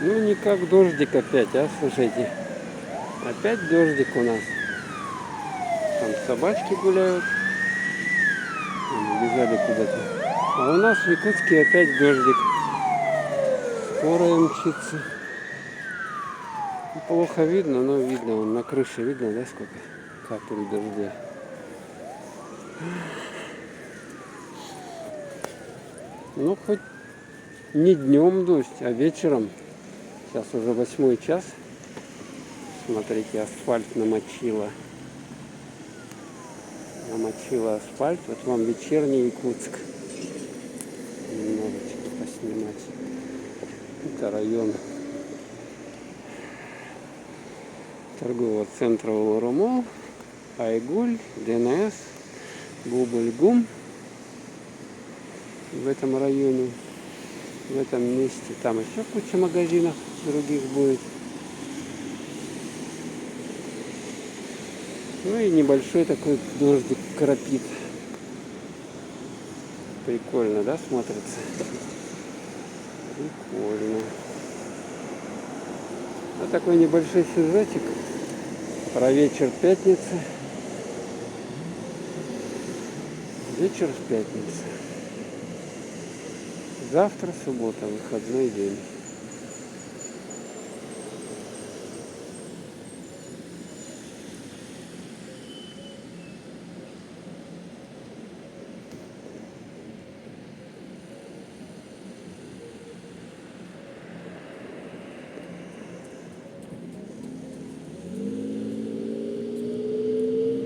Ну никак дождик опять, а, слушайте. Опять дождик у нас. Там собачки гуляют. Они бежали куда-то. А у нас в Якутске опять дождик. Скорая мчится. Плохо видно, но видно. Вон на крыше видно, да, сколько капель дождя. Ну, хоть не днем дождь, а вечером. Сейчас уже 8 час. Смотрите, асфальт намочила. Намочила асфальт. Вот вам вечерний Якутск. Немножечко поснимать. Это район торгового центра Улуруму, Айгуль, ДНС, Бубль-Гум. В этом районе, в этом месте. Там еще куча магазинов других будет. Ну и небольшой такой дождик крапит. Прикольно, да, смотрится? Прикольно. Вот такой небольшой сюжетик про вечер пятницы. Вечер в пятницу. Завтра суббота, выходной день.